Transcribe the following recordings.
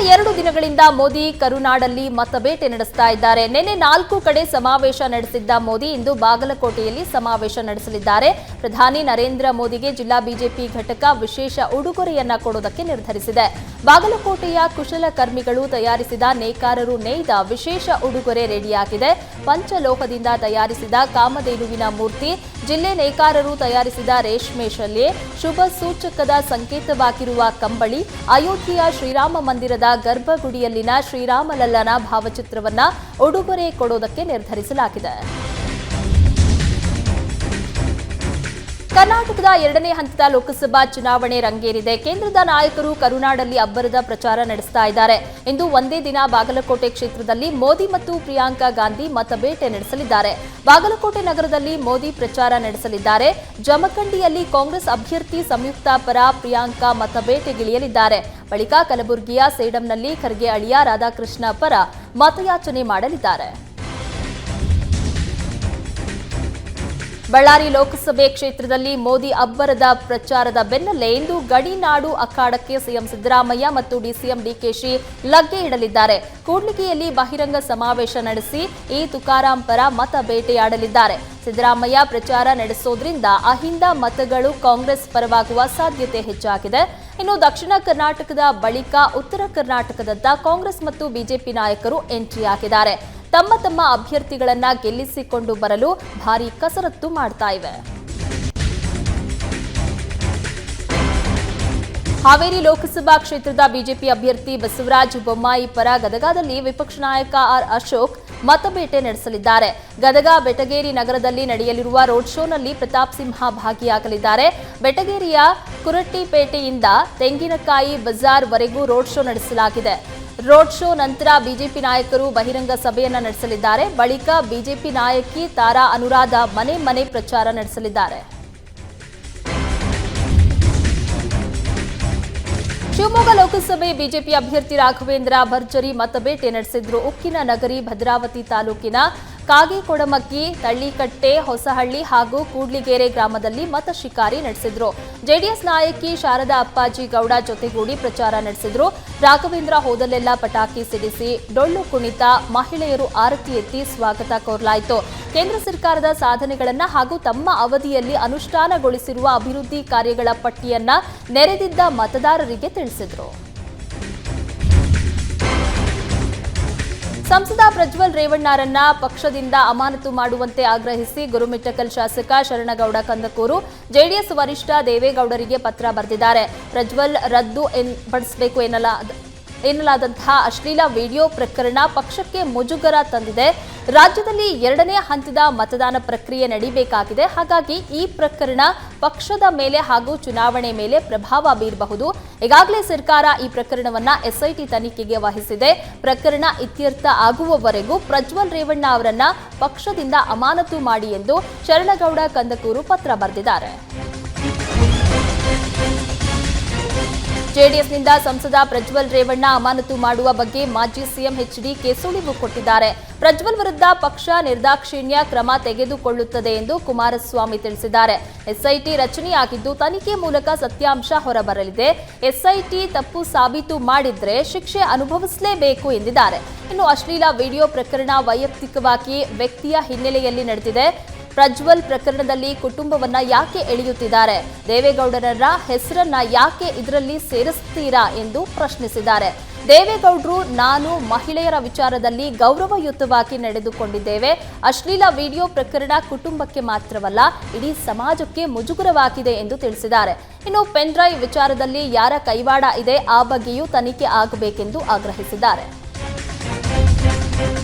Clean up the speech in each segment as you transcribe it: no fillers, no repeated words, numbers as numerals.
2 ದಿನಗಳಿಂದ ಮೋದಿ ಕರುನಾಡಲ್ಲಿ ಮತಬೇಟೆ ನಡೆಸ್ತಾ ಇದ್ದಾರೆ. ನಿನ್ನೆ 4 ಕಡೆ ಸಮಾವೇಶ ನಡೆಸಿದ್ದ ಮೋದಿ ಇಂದು ಬಾಗಲಕೋಟೆಯಲ್ಲಿ ಸಮಾವೇಶ ನಡೆಸಲಿದ್ದಾರೆ. ಪ್ರಧಾನಿ ನರೇಂದ್ರ ಮೋದಿಗೆ ಜಿಲ್ಲಾ ಬಿಜೆಪಿ ಘಟಕ ವಿಶೇಷ ಉಡುಗೊರೆಯನ್ನ ಕೊಡೋದಕ್ಕೆ ನಿರ್ಧರಿಸಿದೆ. ಬಾಗಲಕೋಟೆಯ ಕುಶಲಕರ್ಮಿಗಳು ತಯಾರಿಸಿದ ನೇಕಾರರು ನೇಯ್ದ ವಿಶೇಷ ಉಡುಗೊರೆ ರೆಡಿಯಾಗಿದೆ. ಪಂಚಲೋಹದಿಂದ ತಯಾರಿಸಿದ ಕಾಮಧೇನುವಿನ ಮೂರ್ತಿ, ಜಿಲ್ಲೆ ನೇಕಾರರು ತಯಾರಿಸಿದ ರೇಷ್ಮೆ ಶಲ್ಯ, ಶುಭ ಸೂಚಕದ ಸಂಕೇತವಾಗಿರುವ ಕಂಬಳಿ, ಅಯೋಧ್ಯೆಯ ಶ್ರೀರಾಮ ಮಂದಿರದ ಗರ್ಭಗುಡಿಯಲ್ಲಿನ ಶ್ರೀರಾಮಲಲ್ಲನ ಭಾವಚಿತ್ರವನ್ನ ಉಡುಗೊರೆ ಕೊಡೋದಕ್ಕೆ ನಿರ್ಧರಿಸಲಾಗಿದೆ. ಕರ್ನಾಟಕದ 2ನೇ ಹಂತದ ಲೋಕಸಭಾ ಚುನಾವಣೆ ರಂಗೇರಿದೆ. ಕೇಂದ್ರದ ನಾಯಕರು ಕರುನಾಡಲ್ಲಿ ಅಬ್ಬರದ ಪ್ರಚಾರ ನಡೆಸ್ತಾ ಇದ್ದಾರೆ. ಇಂದು ಒಂದೇ ದಿನ ಬಾಗಲಕೋಟೆ ಕ್ಷೇತ್ರದಲ್ಲಿ ಮೋದಿ ಮತ್ತು ಪ್ರಿಯಾಂಕಾ ಗಾಂಧಿ ಮತಬೇಟೆ ನಡೆಸಲಿದ್ದಾರೆ. ಬಾಗಲಕೋಟೆ ನಗರದಲ್ಲಿ ಮೋದಿ ಪ್ರಚಾರ ನಡೆಸಲಿದ್ದಾರೆ. ಜಮಖಂಡಿಯಲ್ಲಿ ಕಾಂಗ್ರೆಸ್ ಅಭ್ಯರ್ಥಿ ಸಂಯುಕ್ತ ಪರ ಪ್ರಿಯಾಂಕಾ ಮತಬೇಟೆಗಿಳಿಯಲಿದ್ದಾರೆ. ಬಳಿಕ ಕಲಬುರಗಿಯ ಸೇಡಂನಲ್ಲಿ ಖರ್ಗೆ ಅಳಿಯ ರಾಧಾಕೃಷ್ಣ ಪರ ಮತಯಾಚನೆ ಮಾಡಲಿದ್ದಾರೆ. ಬಳ್ಳಾರಿ ಲೋಕಸಭೆ ಕ್ಷೇತ್ರದಲ್ಲಿ ಮೋದಿ ಅಬ್ಬರದ ಪ್ರಚಾರದ ಬೆನ್ನಲ್ಲೇ ಇಂದು ಗಡಿನಾಡು ಅಖಾಡಕ್ಕೆ ಸಿಎಂ ಸಿದ್ದರಾಮಯ್ಯ ಮತ್ತು ಡಿಸಿಎಂ ಡಿಕೆಶಿ ಲಗ್ಗೆ ಇಡಲಿದ್ದಾರೆ. ಕೂಡ್ಲಿಗಿಯಲ್ಲಿ ಬಹಿರಂಗ ಸಮಾವೇಶ ನಡೆಸಿ ತುಕಾರಾಂ ಪರ ಮತ ಬೇಟೆಯಾಡಲಿದ್ದಾರೆ. ಸಿದ್ದರಾಮಯ್ಯ ಪ್ರಚಾರ ನಡೆಸೋದ್ರಿಂದ ಅಹಿಂದ ಮತಗಳು ಕಾಂಗ್ರೆಸ್ ಪರವಾಗುವ ಸಾಧ್ಯತೆ ಹೆಚ್ಚಾಗಿದೆ. ಇನ್ನು ದಕ್ಷಿಣ ಕರ್ನಾಟಕದ ಬಳಿಕ ಉತ್ತರ ಕರ್ನಾಟಕದತ್ತ ಕಾಂಗ್ರೆಸ್ ಮತ್ತು ಬಿಜೆಪಿ ನಾಯಕರು ಎಂಟ್ರಿ ಹಾಕಿದ್ದಾರೆ. ತಮ್ಮ ತಮ್ಮ ಅಭ್ಯರ್ಥಿಗಳನ್ನ ಗೆಲ್ಲಿಸಿಕೊಂಡು ಬರಲು ಭಾರೀ ಕಸರತ್ತು ಮಾಡ್ತಾ ಇವೆ. ಹಾವೇರಿ ಲೋಕಸಭಾ ಕ್ಷೇತ್ರದ ಬಿಜೆಪಿ ಅಭ್ಯರ್ಥಿ ಬಸವರಾಜ ಬೊಮ್ಮಾಯಿ ಪರ ಗದಗದಲ್ಲಿ ವಿಪಕ್ಷ ನಾಯಕ ಆರ್ ಅಶೋಕ್ ಮತಬೇಟೆ ನಡೆಸಲಿದ್ದಾರೆ. ಗದಗ ಬೆಟಗೇರಿ ನಗರದಲ್ಲಿ ನಡೆಯಲಿರುವ ರೋಡ್ ಶೋನಲ್ಲಿ ಪ್ರತಾಪ್ ಸಿಂಹ ಭಾಗಿಯಾಗಲಿದ್ದಾರೆ. ಬೆಟಗೇರಿಯ ಕುರಟ್ಟಿಪೇಟೆಯಿಂದ ತೆಂಗಿನಕಾಯಿ ಬಜಾರ್ವರೆಗೂ ರೋಡ್ ಶೋ ನಡೆಸಲಾಗಿದೆ. ರೋಡ್ ಶೋ ನಂತರ ಬಿಜೆಪಿ ನಾಯಕರು ಬಹಿರಂಗ ಸಭೆಯನ್ನ ನಡೆಸಲಿದ್ದಾರೆ. ಬಳಿಕ ಬಿಜೆಪಿ ನಾಯಕಿ ತಾರಾ ಅನುರಾಧ ಮನೆ ಮನೆ ಪ್ರಚಾರ ನಡೆಸಲಿದ್ದಾರೆ. ಶಿವಮೊಗ್ಗ ಲೋಕಸಭೆ ಬಿಜೆಪಿ ಅಭ್ಯರ್ಥಿ ರಾಘವೇಂದ್ರ ಭರ್ಜರಿ ಮತಬೇಟೆ ನಡೆಸಿದ್ರು. ಉಕ್ಕಿನ ನಗರಿ ಭದ್ರಾವತಿ ತಾಲೂಕಿನ ಕಾಗೇಕೊಡಮಕ್ಕಿ, ತಳ್ಳಿಕಟ್ಟೆ, ಹೊಸಹಳ್ಳಿ ಹಾಗೂ ಕೂಡ್ಲಿಗೆರೆ ಗ್ರಾಮದಲ್ಲಿ ಮತ ಶಿಕಾರಿ ನಡೆಸಿದ್ರು. ಜೆಡಿಎಸ್ ನಾಯಕಿ ಶಾರದಾ ಅಪ್ಪಾಜಿ ಗೌಡ ಜೊತೆಗೂಡಿ ಪ್ರಚಾರ ನಡೆಸಿದ್ರು. ರಾಘವೇಂದ್ರ ಹೋದಲ್ಲೆಲ್ಲ ಪಟಾಕಿ ಸಿಡಿಸಿ, ಡೊಳ್ಳು ಕುಣಿತ, ಮಹಿಳೆಯರು ಆರತಿ ಎತ್ತಿ ಸ್ವಾಗತ ಕೋರಲಾಯಿತು. ಕೇಂದ್ರ ಸರ್ಕಾರದ ಸಾಧನೆಗಳನ್ನ ಹಾಗೂ ತಮ್ಮ ಅವಧಿಯಲ್ಲಿ ಅನುಷ್ಠಾನಗೊಳಿಸಿರುವ ಅಭಿವೃದ್ಧಿ ಕಾರ್ಯಗಳ ಪಟ್ಟಿಯನ್ನ ನೆರೆದಿದ್ದ ಮತದಾರರಿಗೆ ತಿಳಿಸಿದ್ರು. ಸಂಸದ ಪ್ರಜ್ವಲ್ ರೇವಣ್ಣರನ್ನ ಪಕ್ಷದಿಂದ ಅಮಾನತು ಮಾಡುವಂತೆ ಆಗ್ರಹಿಸಿ ಗುರುಮಿಠಕಲ್ ಶಾಸಕ ಶರಣಗೌಡ ಕಂದಕೂರು ಜೆಡಿಎಸ್ ವರಿಷ್ಠ ದೇವೇಗೌಡರಿಗೆ ಪತ್ರ ಬರೆದಿದ್ದಾರೆ. ಪ್ರಜ್ವಲ್ ರದ್ದು ಪಡಿಸಬೇಕು ಎನ್ನಲಾದಂತಹ ಅಶ್ಲೀಲ ವಿಡಿಯೋ ಪ್ರಕರಣ ಪಕ್ಷಕ್ಕೆ ಮುಜುಗರ ತಂದಿದೆ. ರಾಜ್ಯದಲ್ಲಿ 2ನೇ ಹಂತದ ಮತದಾನ ಪ್ರಕ್ರಿಯೆ ನಡೀಬೇಕಾಗಿದೆ. ಹಾಗಾಗಿ ಈ ಪ್ರಕರಣ ಪಕ್ಷದ ಮೇಲೆ ಹಾಗೂ ಚುನಾವಣೆ ಮೇಲೆ ಪ್ರಭಾವ ಬೀರಬಹುದು. ಈಗಾಗಲೇ ಸರ್ಕಾರ ಈ ಪ್ರಕರಣವನ್ನ ಎಸ್ಐಟಿ ತನಿಖೆಗೆ ವಹಿಸಿದೆ. ಪ್ರಕರಣ ಇತ್ಯರ್ಥ ಆಗುವವರೆಗೂ ಪ್ರಜ್ವಲ್ ರೇವಣ್ಣ ಅವರನ್ನ ಪಕ್ಷದಿಂದ ಅಮಾನತು ಮಾಡಿ ಎಂದು ಶರಣಗೌಡ ಕಂದಕೂರು ಪತ್ರ ಬರೆದಿದ್ದಾರೆ. ಜೆಡಿಎಸ್ನಿಂದ ಸಂಸದ ಪ್ರಜ್ವಲ್ ರೇವಣ್ಣ ಅಮಾನತು ಮಾಡುವ ಬಗ್ಗೆ ಮಾಜಿ ಸಿಎಂ ಎಚ್ಡಿಕೆ ಸುಳಿವು ಕೊಟ್ಟಿದ್ದಾರೆ. ಪ್ರಜ್ವಲ್ ವಿರುದ್ಧ ಪಕ್ಷ ನಿರ್ದಾಕ್ಷಿಣ್ಯ ಕ್ರಮ ತೆಗೆದುಕೊಳ್ಳುತ್ತದೆ ಎಂದು ಕುಮಾರಸ್ವಾಮಿ ತಿಳಿಸಿದ್ದಾರೆ. ಎಸ್ಐಟಿ ರಚನೆಯಾಗಿದ್ದು ತನಿಖೆ ಮೂಲಕ ಸತ್ಯಾಂಶ ಹೊರಬರಲಿದೆ. ಎಸ್ಐಟಿ ತಪ್ಪು ಸಾಬೀತು ಮಾಡಿದ್ರೆ ಶಿಕ್ಷೆ ಅನುಭವಿಸಲೇಬೇಕು ಎಂದಿದ್ದಾರೆ. ಇನ್ನು ಅಶ್ಲೀಲ ವಿಡಿಯೋ ಪ್ರಕರಣ ವೈಯಕ್ತಿಕವಾಗಿ ವ್ಯಕ್ತಿಯ ಹಿನ್ನೆಲೆಯಲ್ಲಿ ನಡೆದಿದೆ. ಪ್ರಜ್ವಲ್ ಪ್ರಕರಣದಲ್ಲಿ ಕುಟುಂಬವನ್ನ ಯಾಕೆ ಎಳೆಯುತ್ತಿದ್ದಾರೆ? ದೇವೇಗೌಡರ ಹೆಸರನ್ನ ಯಾಕೆ ಇದರಲ್ಲಿ ಸೇರಿಸ್ತೀರಾ ಎಂದು ಪ್ರಶ್ನಿಸಿದ್ದಾರೆ. ದೇವೇಗೌಡರು, ನಾನು ಮಹಿಳೆಯರ ವಿಚಾರದಲ್ಲಿ ಗೌರವಯುತವಾಗಿ ನಡೆದುಕೊಂಡಿದ್ದೇವೆ. ಅಶ್ಲೀಲ ವಿಡಿಯೋ ಪ್ರಕರಣ ಕುಟುಂಬಕ್ಕೆ ಮಾತ್ರವಲ್ಲ, ಇಡೀ ಸಮಾಜಕ್ಕೆ ಮುಜುಗರವಾಗಿದೆ ಎಂದು ತಿಳಿಸಿದ್ದಾರೆ. ಇನ್ನು ಪೆನ್ ಡ್ರೈವ್ ವಿಚಾರದಲ್ಲಿ ಯಾರ ಕೈವಾಡ ಇದೆ ಆ ಬಗ್ಗೆಯೂ ತನಿಖೆ ಆಗಬೇಕೆಂದು ಆಗ್ರಹಿಸಿದ್ದಾರೆ.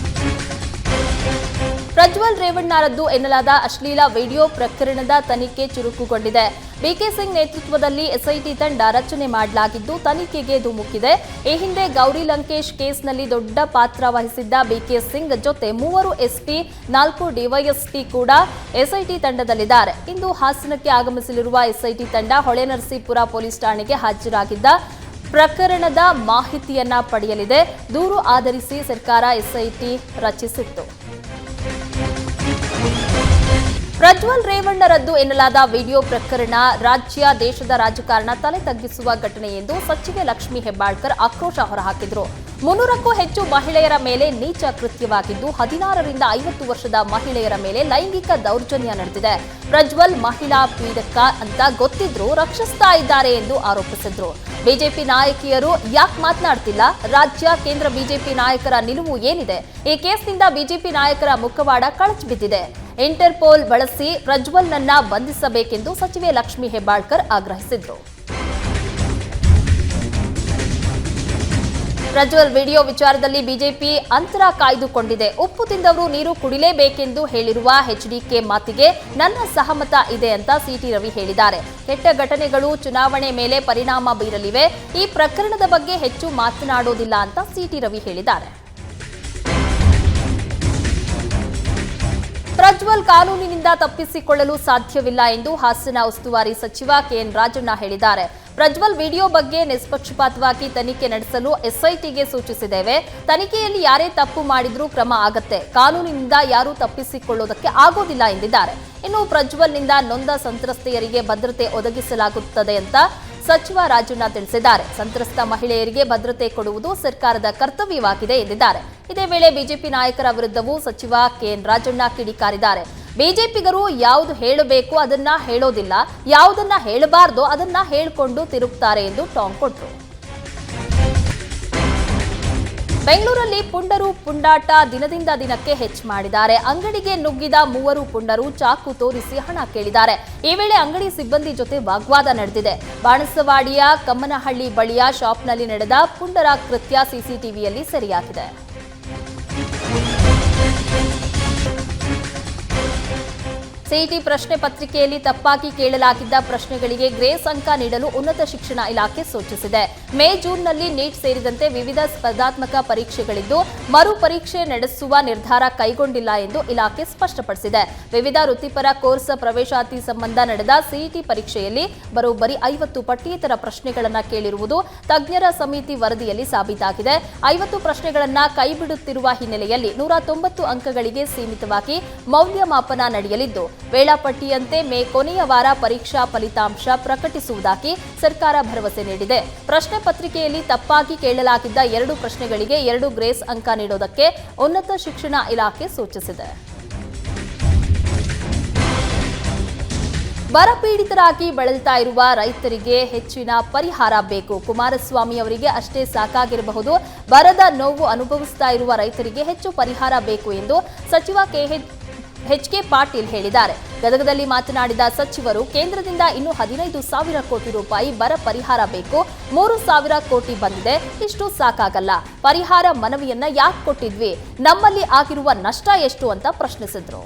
ಪ್ರಜ್ವಲ್ ರೇವಣ್ಣರದ್ದು ಎನ್ನಲಾದ ಅಶ್ಲೀಲ ವಿಡಿಯೋ ಪ್ರಕರಣದ ತನಿಖೆ ಚುರುಕುಗೊಂಡಿದೆ. ಬಿಕೆ ಸಿಂಗ್ ನೇತೃತ್ವದಲ್ಲಿ ಎಸ್ಐಟಿ ತಂಡ ರಚನೆ ಮಾಡಲಾಗಿದ್ದು ತನಿಖೆಗೆ ಧುಮುಕಿದೆ. ಈ ಹಿಂದೆ ಗೌರಿ ಲಂಕೇಶ್ ಕೇಸ್ನಲ್ಲಿ ದೊಡ್ಡ ಪಾತ್ರ ವಹಿಸಿದ್ದ ಬಿಕೆ ಸಿಂಗ್ ಜೊತೆ 3 ಎಸ್ಪಿ, 4 ಡಿವೈಎಸ್ಪಿ ಕೂಡ ಎಸ್ಐಟಿ ತಂಡದಲ್ಲಿದ್ದಾರೆ. ಇಂದು ಹಾಸನಕ್ಕೆ ಆಗಮಿಸಲಿರುವ ಎಸ್ಐಟಿ ತಂಡ ಹೊಳೆನರಸೀಪುರ ಪೊಲೀಸ್ ಠಾಣೆಗೆ ಹಾಜರಾಗಿದ್ದ ಪ್ರಕರಣದ ಮಾಹಿತಿಯನ್ನ ಪಡೆಯಲಿದೆ. ದೂರು ಆಧರಿಸಿ ಸರ್ಕಾರ ಎಸ್ಐಟಿ ರಚಿಸಿತ್ತು. ಪ್ರಜ್ವಲ್ ರೇವಣ್ಣರದ್ದು ಎನ್ನಲಾದ ವಿಡಿಯೋ ಪ್ರಕರಣ ರಾಜ್ಯ ದೇಶದ ರಾಜಕಾರಣ ತಲೆ ತಗ್ಗಿಸುವ ಘಟನೆ ಎಂದು ಸಚಿವೆ ಲಕ್ಷ್ಮೀ ಹೆಬ್ಬಾಳ್ಕರ್ ಆಕ್ರೋಶ ಹೊರಹಾಕಿದರು. 300ಕ್ಕೂ ಹೆಚ್ಚು ಮಹಿಳೆಯರ ಮೇಲೆ ನೀಚ ಕೃತ್ಯವಾಗಿದ್ದು 16ರಿಂದ 50 ವರ್ಷದ ಮಹಿಳೆಯರ ಮೇಲೆ ಲೈಂಗಿಕ ದೌರ್ಜನ್ಯ ನಡೆದಿದೆ. ಪ್ರಜ್ವಲ್ ಮಹಿಳಾ ಪೀಡಕ ಅಂತ ಗೊತ್ತಿದ್ರೂ ರಕ್ಷಿಸ್ತಾ ಇದ್ದಾರೆ ಎಂದು ಆರೋಪಿಸಿದ್ರು. ಬಿಜೆಪಿ ನಾಯಕಿಯರು ಯಾಕೆ ಮಾತನಾಡ್ತಿಲ್ಲ? ರಾಜ್ಯ ಕೇಂದ್ರ ಬಿಜೆಪಿ ನಾಯಕರ ನಿಲುವು ಏನಿದೆ? ಈ ಕೇಸ್ನಿಂದ ಬಿಜೆಪಿ ನಾಯಕರ ಮುಖವಾಡ ಕಳಚಿ ಬಿದ್ದಿದೆ. ಇಂಟರ್ಪೋಲ್ ಬಳಸಿ ಪ್ರಜ್ವಲ್ನನ್ನ ಬಂಧಿಸಬೇಕೆಂದು ಸಚಿವೆ ಲಕ್ಷ್ಮೀ ಹೆಬ್ಬಾಳ್ಕರ್ ಆಗ್ರಹಿಸಿದ್ರು. ಪ್ರಜ್ವಲ್ ವಿಡಿಯೋ ವಿಚಾರದಲ್ಲಿ ಬಿಜೆಪಿ ಅಂತರ ಕಾಯ್ದುಕೊಂಡಿದೆ. ಉಪ್ಪು ತಿಂದವರು ನೀರು ಕುಡಿಲೇಬೇಕೆಂದು ಹೇಳಿರುವ ಎಚ್ಡಿಕೆ ಮಾತಿಗೆ ನನ್ನ ಸಹಮತ ಇದೆ ಅಂತ ಸಿಟಿ ರವಿ ಹೇಳಿದ್ದಾರೆ. ಕೆಟ್ಟ ಘಟನೆಗಳು ಚುನಾವಣೆ ಮೇಲೆ ಪರಿಣಾಮ ಬೀರಲಿವೆ. ಈ ಪ್ರಕರಣದ ಬಗ್ಗೆ ಹೆಚ್ಚು ಮಾತನಾಡೋದಿಲ್ಲ ಅಂತ ಸಿಟಿ ರವಿ ಹೇಳಿದ್ದಾರೆ. ಪ್ರಜ್ವಲ್ ಕಾನೂನಿನಿಂದ ತಪ್ಪಿಸಿಕೊಳ್ಳಲು ಸಾಧ್ಯವಿಲ್ಲ ಎಂದು ಹಾಸನ ಉಸ್ತುವಾರಿ ಸಚಿವ ಕೆಎನ್ ರಾಜಣ್ಣ ಹೇಳಿದ್ದಾರೆ. ಪ್ರಜ್ವಲ್ ವಿಡಿಯೋ ಬಗ್ಗೆ ನಿಷ್ಪಕ್ಷಪಾತವಾಗಿ ತನಿಖೆ ನಡೆಸಲು ಎಸ್ಐಟಿಗೆ ಸೂಚಿಸಿದ್ದೇವೆ. ತನಿಖೆಯಲ್ಲಿ ಯಾರೇ ತಪ್ಪು ಮಾಡಿದ್ರೂ ಕ್ರಮ ಆಗತ್ತೆ. ಕಾನೂನಿನಿಂದ ಯಾರೂ ತಪ್ಪಿಸಿಕೊಳ್ಳೋದಕ್ಕೆ ಆಗೋದಿಲ್ಲ ಎಂದಿದ್ದಾರೆ. ಇನ್ನು ಪ್ರಜ್ವಲ್ನಿಂದ ನೊಂದ ಸಂತ್ರಸ್ತೆಯರಿಗೆ ಭದ್ರತೆ ಒದಗಿಸಲಾಗುತ್ತದೆ ಅಂತ ಸಚಿವ ರಾಜಣ್ಣ ತಿಳಿಸಿದ್ದಾರೆ. ಸಂತ್ರಸ್ತ ಮಹಿಳೆಯರಿಗೆ ಭದ್ರತೆ ಕೊಡುವುದು ಸರ್ಕಾರದ ಕರ್ತವ್ಯವಾಗಿದೆ ಎಂದಿದ್ದಾರೆ. ಇದೇ ವೇಳೆ ಬಿಜೆಪಿ ನಾಯಕರ ವಿರುದ್ಧವೂ ಸಚಿವ ಕೆಎನ್ ರಾಜಣ್ಣ ಕಿಡಿಕಾರಿದ್ದಾರೆ. ಬಿಜೆಪಿಗರು ಯಾವುದು ಹೇಳಬೇಕು ಅದನ್ನ ಹೇಳೋದಿಲ್ಲ, ಯಾವುದನ್ನ ಹೇಳಬಾರ್ದೋ ಅದನ್ನ ಹೇಳಿಕೊಂಡು ತಿರುಗ್ತಾರೆ ಎಂದು ಟಾಂಗ್ ಕೊಟ್ಟರು. ಬೆಂಗಳೂರಲ್ಲಿ ಪುಂಡರು ಪುಂಡಾಟ ದಿನದಿಂದ ದಿನಕ್ಕೆ ಹೆಚ್ಚು ಮಾಡಿದ್ದಾರೆ. ಅಂಗಡಿಗೆ ನುಗ್ಗಿದ 3 ಪುಂಡರು ಚಾಕು ತೋರಿಸಿ ಹಣ ಕೇಳಿದ್ದಾರೆ. ಈ ವೇಳೆ ಅಂಗಡಿ ಸಿಬ್ಬಂದಿ ಜೊತೆ ವಾಗ್ವಾದ ನಡೆದಿದೆ. ಬಾಣಸವಾಡಿಯ ಕಮ್ಮನಹಳ್ಳಿ ಬಳಿಯ ಶಾಪ್ನಲ್ಲಿ ನಡೆದ ಪುಂಡರ ಕೃತ್ಯ ಸಿಸಿಟಿವಿಯಲ್ಲಿ ಸೆರೆಯಾಗಿದೆ. ಸಿಇಟಿ ಪ್ರಶ್ನೆ ಪತ್ರಿಕೆಯಲ್ಲಿ ತಪ್ಪಾಗಿ ಕೇಳಲಾಗಿದ್ದ ಪ್ರಶ್ನೆಗಳಿಗೆ ಗ್ರೇಸ್ ಅಂಕ ನೀಡಲು ಉನ್ನತ ಶಿಕ್ಷಣ ಇಲಾಖೆ ಸೂಚಿಸಿದೆ. ಮೇ ಜೂನ್ನಲ್ಲಿ ನೀಟ್ ಸೇರಿದಂತೆ ವಿವಿಧ ಸ್ಪರ್ಧಾತ್ಮಕ ಪರೀಕ್ಷೆಗಳಿದ್ದು ಮರು ಪರೀಕ್ಷೆ ನಡೆಸುವ ನಿರ್ಧಾರ ಕೈಗೊಂಡಿಲ್ಲ ಎಂದು ಇಲಾಖೆ ಸ್ಪಷ್ಟಪಡಿಸಿದೆ. ವಿವಿಧ ವೃತ್ತಿಪರ ಕೋರ್ಸ್ ಪ್ರವೇಶಾತಿ ಸಂಬಂಧ ನಡೆದ ಸಿಇಟಿ ಪರೀಕ್ಷೆಯಲ್ಲಿ ಬರೋಬ್ಬರಿ 50 ಪಠ್ಯೇತರ ಪ್ರಶ್ನೆಗಳನ್ನು ಕೇಳಿರುವುದು ತಜ್ಞರ ಸಮಿತಿ ವರದಿಯಲ್ಲಿ ಸಾಬೀತಾಗಿದೆ. 50 ಪ್ರಶ್ನೆಗಳನ್ನು ಕೈಬಿಡುತ್ತಿರುವ ಹಿನ್ನೆಲೆಯಲ್ಲಿ 190 ಅಂಕಗಳಿಗೆ ಸೀಮಿತವಾಗಿ ಮೌಲ್ಯಮಾಪನ ನಡೆಯಲಿದ್ದು ವೇಳಾಪಟ್ಟಿಯಂತೆ ಮೇ ಕೊನೆಯ ವಾರ ಪರೀಕ್ಷಾ ಫಲಿತಾಂಶ ಪ್ರಕಟಿಸುವುದಾಗಿ ಸರ್ಕಾರ ಭರವಸೆ ನೀಡಿದೆ. ಪ್ರಶ್ನೆ ಪತ್ರಿಕೆಯಲ್ಲಿ ತಪ್ಪಾಗಿ ಕೇಳಲಾಗಿದ್ದ 2 ಪ್ರಶ್ನೆಗಳಿಗೆ 2 ಗ್ರೇಸ್ ಅಂಕ ನೀಡುವುದಕ್ಕೆ ಉನ್ನತ ಶಿಕ್ಷಣ ಇಲಾಖೆ ಸೂಚಿಸಿದೆ. ಬರಪೀಡಿತರಾಗಿ ಬಳಲ್ತಾ ಇರುವ ರೈತರಿಗೆ ಹೆಚ್ಚಿನ ಪರಿಹಾರ ಬೇಕು. ಕುಮಾರಸ್ವಾಮಿ ಅವರಿಗೆ ಅಷ್ಟೇ ಸಾಕಾಗಿರಬಹುದು. ಬರದ ನೋವು ಅನುಭವಿಸ್ತಾ ಇರುವ ರೈತರಿಗೆ ಹೆಚ್ಚು ಪರಿಹಾರ ಬೇಕು ಎಂದು ಸಚಿವ ಎಚ್.ಕೆ. ಪಾಟೀಲ್ ಹೇಳಿದ್ದಾರೆ. ಗದಗದಲ್ಲಿ ಮಾತನಾಡಿದ ಸಚಿವರು, ಕೇಂದ್ರದಿಂದ ಇನ್ನೂ 15,000 ಕೋಟಿ ರೂಪಾಯಿ ಬರ ಪರಿಹಾರ ಬೇಕು. 3,000 ಕೋಟಿ ಬಂದಿದೆ. ಇಷ್ಟು ಸಾಕಾಗಲ್ಲ. ಪರಿಹಾರ ಮನವಿಯನ್ನ ಯಾಕೆ ಕೊಟ್ಟಿದ್ವಿ? ನಮ್ಮಲ್ಲಿ ಆಗಿರುವ ನಷ್ಟ ಎಷ್ಟು ಅಂತ ಪ್ರಶ್ನಿಸಿದ್ರು.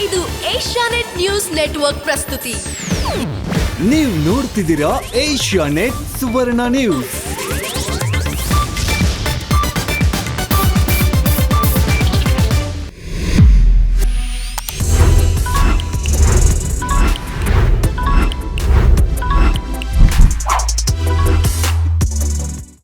ಇದು ಏಷ್ಯಾನೆಟ್ ನ್ಯೂಸ್ ನೆಟ್ವರ್ಕ್ ಪ್ರಸ್ತುತಿ. ನೀವು ನೋಡ್ತಿದ್ದೀರಾ ಏಷ್ಯಾನೆಟ್ ಸುವರ್ಣ ನ್ಯೂಸ್.